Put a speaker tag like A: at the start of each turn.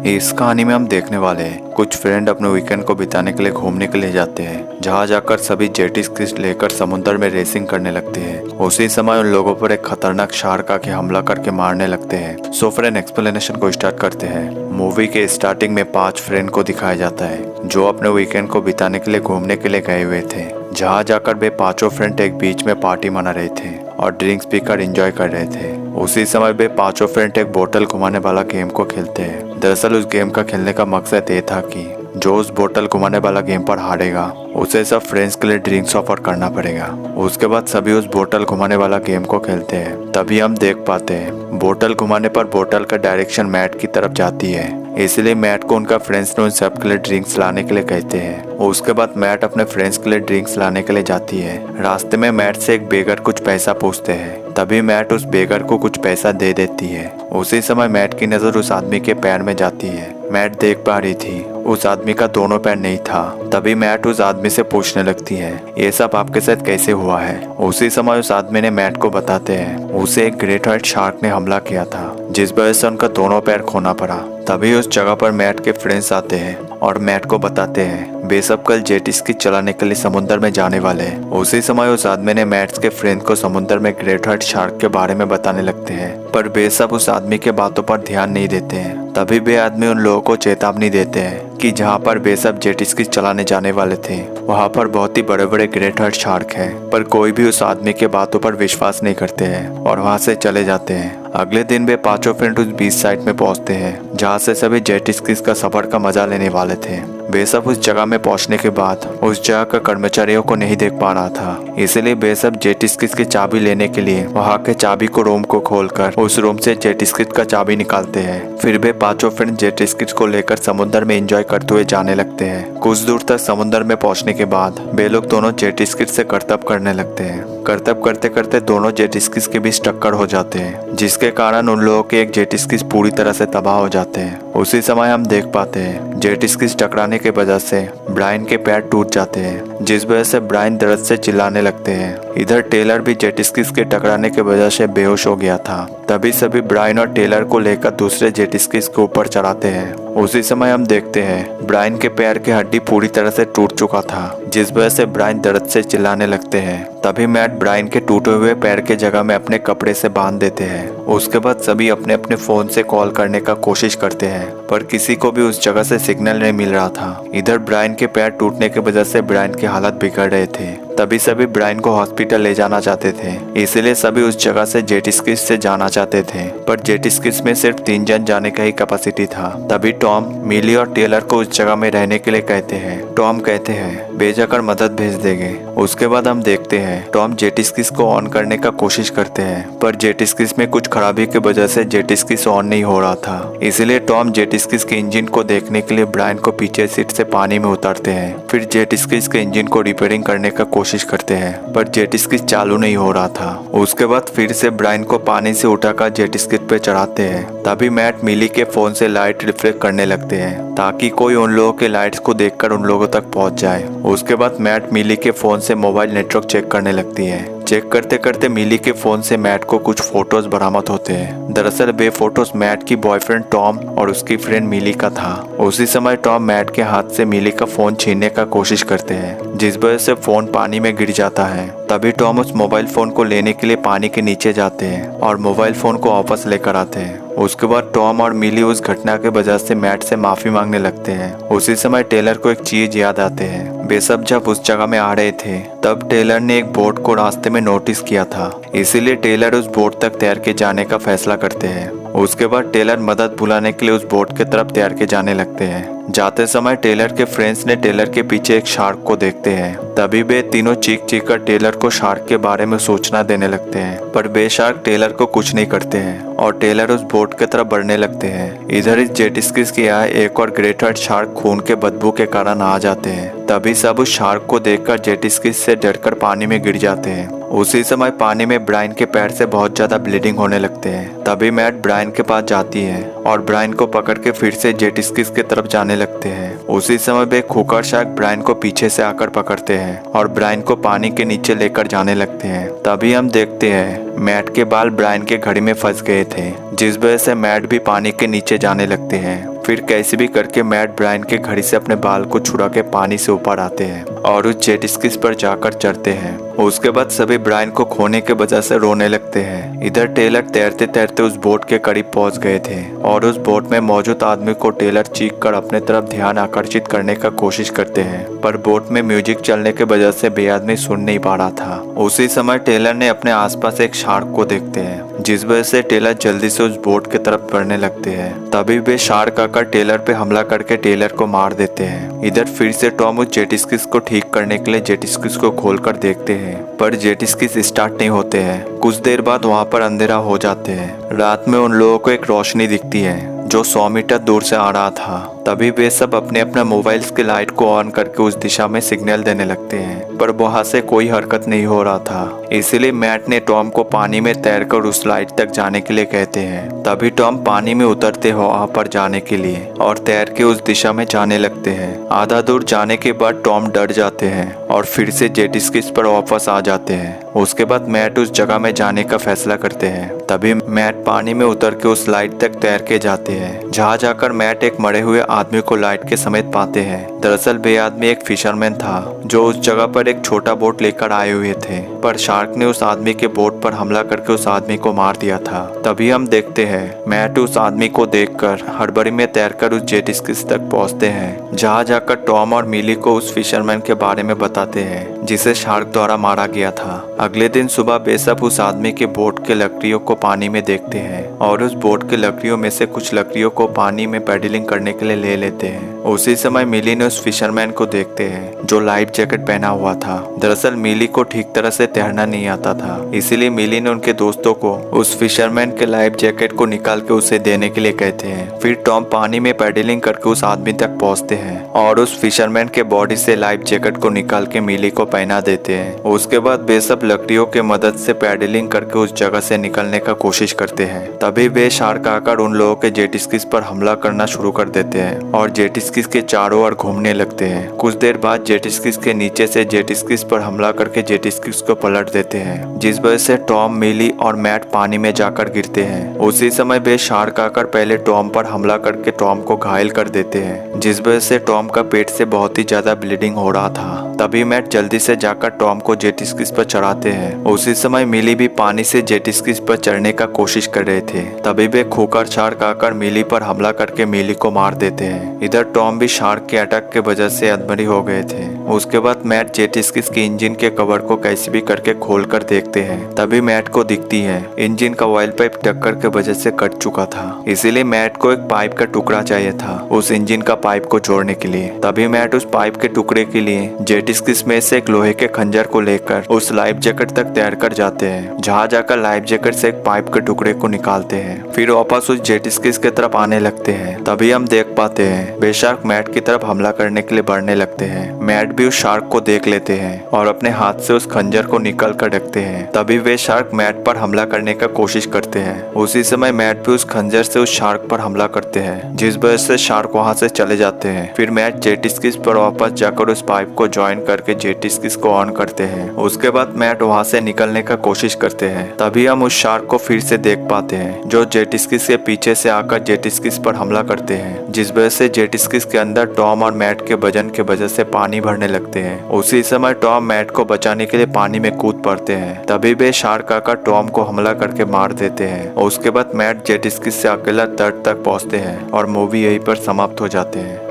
A: इस कहानी में हम देखने वाले हैं कुछ फ्रेंड अपने वीकेंड को बिताने के लिए घूमने के लिए जाते हैं, जहाँ जाकर सभी जेट स्कीज लेकर समुद्र में रेसिंग करने लगते हैं। उसी समय उन लोगों पर एक खतरनाक शार्क आके हमला करके मारने लगते हैं। सो फ्रेंड, एक्सप्लेनेशन को स्टार्ट करते हैं। मूवी के स्टार्टिंग में 5 फ्रेंड को दिखाया जाता है जो अपने वीकेंड को बिताने के लिए घूमने के लिए गए हुए थे। जहाँ जाकर वे 5 फ्रेंड एक बीच में पार्टी मना रहे थे और ड्रिंक्स पीकर एंजॉय कर रहे थे। उसी समय वे 5 फ्रेंड एक बोतल घुमाने वाला गेम को खेलते हैं। दरअसल उस गेम का खेलने का मकसद ये था कि जो उस बोतल घुमाने वाला गेम पर हारेगा उसे सब फ्रेंड्स के लिए ड्रिंक्स ऑफर करना पड़ेगा। उसके बाद सभी उस बोतल घुमाने वाला गेम को खेलते हैं। तभी हम देख पाते हैं बोतल घुमाने पर बोतल का डायरेक्शन मैट की तरफ जाती है, इसलिए मैट को उनका फ्रेंड्स ने उन सब के लिए ड्रिंक्स लाने के लिए कहते हैं। उसके बाद मैट अपने फ्रेंड्स के लिए ड्रिंक्स लाने के लिए जाती है। रास्ते में मैट से एक बेगर कुछ पैसा पूछते हैं। तभी मैट उस बेगर को कुछ पैसा दे देती है। उसी समय मैट की नजर उस आदमी के पैर में जाती है। मैट देख पा रही थी उस आदमी का दोनों पैर नहीं था। तभी मैट उस आदमी से पूछने लगती है, ये सब आपके साथ कैसे हुआ है। उसी समय उस आदमी ने मैट को बताते हैं उसे एक ग्रेट व्हाइट शार्क ने हमला किया था, जिस वजह से उनका दोनों पैर खोना पड़ा। तभी उस जगह पर मैट के फ्रेंड्स आते हैं और मैट को बताते हैं वे सब कल जेट स्की चलाने के लिए समुद्र में जाने वाले हैं। उसी समय उस आदमी ने मैट के फ्रेंड को समुद्र में ग्रेट व्हाइट शार्क के बारे में बताने लगते हैं, पर वे सब उस आदमी के बातों पर ध्यान नहीं देते हैं। तभी वे आदमी उन लोगों को चेतावनी देते हैं कि जहाँ पर वे सब जेट स्की चलाने जाने वाले थे वहाँ पर बहुत ही बड़े बड़े ग्रेट व्हाइट शार्क है। पर कोई भी उस आदमी के बातों पर विश्वास नहीं करते हैं और वहाँ से चले जाते हैं। अगले दिन वे 5 फ्रेंड उस बीच साइड में पहुंचते हैं जहाँ से सभी जेट स्कीज का सफर का मजा लेने वाले थे। वे सब उस जगह में पहुंचने के बाद उस जगह का कर्मचारियों को नहीं देख पा रहा था, इसलिए वे सब जेट स्कीज की चाबी लेने के लिए वहाँ के चाबी को रूम को खोलकर उस रूम से जेट स्कीज का चाबी निकालते हैं। फिर वे 5 फ्रेंड जेट स्कीज को लेकर समुद्र में एंजॉय करते हुए जाने लगते हैं। कुछ दूर तक समुद्र में पहुंचने के बाद वे लोग दोनों जेट स्कीज से करतब करने लगते हैं। करतब करते करते दोनों जेट स्कीज के बीच टक्कर हो जाते हैं, जिसके कारण उन लोगों के एक जेट स्कीज पूरी तरह से तबाह हो जाते हैं। उसी समय हम देख पाते हैं जेट स्कीज टकराने के वजह से ब्रायन के पैर टूट जाते हैं, जिस वजह से ब्रायन दर्द से चिल्लाने लगते हैं। इधर टेलर भी जेट स्कीज के टकराने के वजह से बेहोश हो गया था। तभी सभी ब्रायन और टेलर को लेकर दूसरे जेट स्कीज के ऊपर चढ़ाते हैं। उसी समय हम देखते हैं ब्रायन के पैर की हड्डी पूरी तरह से टूट चुका था, जिस वजह से ब्रायन दर्द से चिल्लाने लगते हैं। तभी मैट ब्रायन के टूटे हुए पैर के जगह में अपने कपड़े से बांध देते हैं। उसके बाद सभी अपने अपने फोन से कॉल करने का कोशिश करते हैं, पर किसी को भी उस जगह से सिग्नल नहीं मिल रहा था। इधर ब्रायन के पैर टूटने की वजह से ब्रायन की हालत बिगड़ रहे थे। तभी सभी ब्रायन को हॉस्पिटल ले जाना चाहते थे, इसलिए सभी उस जगह से जेट स्कीज से जाना चाहते थे, पर जेट स्कीज में सिर्फ 3 जन जाने का ही कैपेसिटी था। तभी टॉम, मिली और टेलर को उस जगह में रहने के लिए कहते हैं। टॉम कहते हैं भेजाकर मदद भेज देंगे। उसके बाद हम देखते हैं टॉम जेट स्कीज को ऑन करने का कोशिश करते हैं, पर जेट स्कीज में कुछ खराबी की वजह से जेट स्कीज ऑन नहीं हो रहा था। इसलिए टॉम जेट स्कीज के इंजन को देखने के लिए ब्रायन को पीछे सीट से पानी में उतारते हैं। फिर जेट स्कीज के इंजन को रिपेयरिंग करने का कोशिश करते हैं, पर जेट स्कीज चालू नहीं हो रहा था। उसके बाद फिर से ब्रायन को पानी से उठाकर जेट स्कीज पे चढ़ाते हैं। तभी मैट मिली के फोन से लाइट रिफ्लेक्ट करने लगते हैं ताकि कोई उन लोगों के लाइट्स को देखकर उन लोगों तक पहुंच जाए। उसके बाद मैट मिली के फोन से मोबाइल नेटवर्क चेक करने लगती है। चेक करते करते मिली के फोन से मैट को कुछ फोटोज बरामद होते हैं। दरअसल वे फोटोज मैट की बॉयफ्रेंड टॉम और उसकी फ्रेंड मिली का था। उसी समय टॉम मैट के हाथ से मिली का फोन छीनने का कोशिश करते हैं, जिस वजह से फोन पानी में गिर जाता है। तभी टॉम उस मोबाइल फोन को लेने के लिए पानी के नीचे जाते हैं और मोबाइल फोन को वापस लेकर आते हैं। उसके बाद टॉम और मिली उस घटना के वजह से मैट से माफी मांगने लगते हैं। उसी समय टेलर को एक चीज याद आते हैं। वे सब जब उस जगह में आ रहे थे तब टेलर ने एक बोट को रास्ते में नोटिस किया था, इसीलिए टेलर उस बोट तक तैर के जाने का फैसला करते हैं। उसके बाद टेलर मदद बुलाने के लिए उस बोट की तरफ तैर के जाने लगते हैं। जाते समय टेलर के फ्रेंड्स ने टेलर के पीछे एक शार्क को देखते हैं। तभी वे तीनों चीख चीख कर टेलर को शार्क के बारे में सूचना देने लगते हैं, पर वे शार्क टेलर को कुछ नहीं करते हैं और टेलर उस बोट की तरफ बढ़ने लगते हैं। इधर इस जेट स्कीज के यहाँ एक और ग्रेट व्हाइट शार्क खून के बदबू के कारण आ जाते हैं। तभी सब उस शार्क को देखकर जेट स्कीज से डरकर पानी में गिर जाते हैं। उसी समय पानी में ब्रायन के पैर से बहुत ज्यादा ब्लीडिंग होने लगते हैं। तभी मैट ब्रायन के पास जाती है और ब्रायन को पकड़ के फिर से जेट स्कीज की तरफ जाने लगते हैं। उसी समय वे खूंखार शार्क ब्रायन को पीछे से आकर पकड़ते हैं और ब्रायन को पानी के नीचे लेकर जाने लगते हैं। तभी हम देखते हैं मैट के बाल ब्रायन के घड़ी में फंस गए थे, जिस वजह से मैट भी पानी के नीचे जाने लगते हैं। फिर कैसे भी करके मैट ब्रायन के घड़ी से अपने बाल को छुड़ा के पानी से ऊपर आते हैं और उस जेट स्की पर जाकर चढ़ते हैं। उसके बाद सभी ब्रायन को खोने के वजह से रोने लगते हैं। इधर टेलर तैरते तैरते उस बोट के करीब पहुंच गए थे और उस बोट में मौजूद आदमी को टेलर चीख कर अपने तरफ ध्यान आकर्षित करने का कोशिश करते हैं, पर बोट में म्यूजिक चलने के वजह से बेआदमी सुन नहीं पा रहा था। उसी समय टेलर ने अपने आसपास एक शार्क को देखते हैं, जिस वजह से टेलर जल्दी से उस बोट की तरफ बढ़ने लगते हैं। तभी वे शार्क आकर टेलर पे हमला करके टेलर को मार देते हैं। इधर फिर से टॉम उस जेट स्की को ठीक करने के लिए जेट स्की को खोलकर देखते हैं, पर जेट स्की स्टार्ट नहीं होते हैं। कुछ देर बाद वहाँ पर अंधेरा हो जाते हैं। रात में उन लोगों को एक रोशनी दिखती है जो 100 मीटर दूर से आ रहा था। तभी वे सब अपने अपने मोबाइल्स की लाइट को ऑन करके उस दिशा में सिग्नल देने लगते हैं, पर वहां से कोई हरकत नहीं हो रहा था। इसीलिए मैट ने टॉम को पानी में तैरकर उस लाइट तक जाने के लिए कहते हैं। तभी टॉम पानी में उतरते हो वहां पर जाने के लिए और तैर के उस दिशा में जाने लगते हैं। आधा दूर जाने के बाद टॉम डर जाते हैं और फिर से जेट स्की पर वापस आ जाते हैं। उसके बाद मैट उस जगह में जाने का फैसला करते हैं। तभी मैट पानी में उतर के उस लाइट तक तैर के जाते हैं, जहाँ जाकर मैट एक मरे हुए आदमी को लाइट के समेत पाते हैं। दरअसल वे आदमी एक फिशरमैन था जो उस जगह पर एक छोटा बोट लेकर आए हुए थे, पर शार्क ने उस आदमी के बोट पर हमला करके उस आदमी को मार दिया था। तभी हम देखते हैं मैट उस आदमी को देखकर हड़बड़ी में तैरकर उस जेट स्की तक पहुंचते हैं, जहाँ जाकर टॉम और मिली को उस फिशरमैन के बारे में बताते हैं जिसे शार्क द्वारा मारा गया था। अगले दिन सुबह वे सब उस आदमी के बोट के लकड़ियों को पानी में देखते हैं और उस बोट के लकड़ियों में से कुछ लकड़ियों को पानी में पैडलिंग करने के लिए ले लेते हैं। उसी समय मिली ने उस फिशरमैन को देखते हैं जो लाइफ जैकेट पहना हुआ था। दरअसल मिली को ठीक तरह से तैरना नहीं आता था, इसीलिए मिली ने उनके दोस्तों को उस फिशरमैन के लाइफ जैकेट को निकाल के उसे देने के लिए कहते हैं। फिर टॉम पानी में पैडलिंग करके उस आदमी तक पहुंचते हैं और उस फिशरमैन के बॉडी से लाइफ जैकेट को निकाल के मिली को पहना देते हैं। उसके बाद वे सब लकड़ियों के मदद से पैडलिंग करके उस जगह से निकलने का कोशिश करते हैं। तभी वे शार्क आकर उन लोगों के जेट स्की पर हमला करना शुरू कर देते हैं और जेट स्की के चारों ओर घूमने लगते हैं। कुछ देर बाद जेट स्की के नीचे से जेट स्की पर हमला करके जेट स्की को पलट देते हैं, जिस वजह से टॉम, मिली और मैट पानी में जाकर गिरते हैं। उसी समय वे शार्क आकर पहले टॉम पर हमला करके टॉम को घायल कर देते हैं, जिस वजह से टॉम का पेट से बहुत ही ज्यादा ब्लीडिंग हो रहा था। तभी मैट जल्दी से जाकर टॉम को जेट स्की पर चढ़ाते हैं। उसी समय मिली भी पानी से जेट स्की पर चढ़ने का कोशिश कर रहे थे। तभी वे खूंखार शार्क आकर मिली पर हमला करके मिली को मार देते हैं। इधर टॉम भी शार्क के अटैक के वजह से अधमरी हो गए थे। उसके बाद मैट जेट स्की के इंजन के कवर को कैसे भी करके खोलकर देखते हैं। तभी मैट को दिखती है इंजन का ऑयल पाइप टक्कर के वजह से कट चुका था, इसीलिए मैट को एक पाइप का टुकड़ा चाहिए था उस इंजन का पाइप को जोड़ने के लिए। तभी मैट उस पाइप के टुकड़े के लिए जेट स्की में से एक लोहे के खंजर को लेकर उस लाइफ जैकेट तक तैर कर जाते हैं, जहाँ जाकर लाइफ जैकेट से एक पाइप के टुकड़े को निकालते हैं। फिर वापस उस जेट स्की के तरफ आने लगते हैं। तभी हम देख पाते हैं वे शार्क मैट की तरफ हमला करने के लिए बढ़ने लगते हैं। मैट भी उस शार्क को देख लेते हैं और अपने हाथ से उस खंजर को निकाल कर रखते हैं। तभी वे शार्क मैट पर हमला करने का कोशिश करते हैं। उसी समय मैट भी उस खंजर से उस शार्क पर हमला करते हैं, जिस वजह से शार्क वहां से चले जाते हैं। फिर मैट जेट स्की पर वापस जाकर उस पाइप को ज्वाइन करके जेट स्की को ऑन करते हैं। उसके बाद मैट वहां से निकलने का कोशिश करते हैं। तभी हम उस शार्क को फिर से देख पाते हैं जो जेट स्की के पीछे से आकर जेट स्की पर हमला करते हैं, जिस वजह से जेट स्की के अंदर टॉम और मैट के वजन के वजह से पानी भरने लगते हैं। उसी समय टॉम मैट को बचाने के लिए पानी में कूद पड़ते हैं। तभी वे शार्क आकर टॉम को हमला करके मार देते हैं। उसके बाद मैट जेट स्की से अकेला तट तक पहुंचते हैं और मूवी यहीं पर समाप्त हो जाते हैं।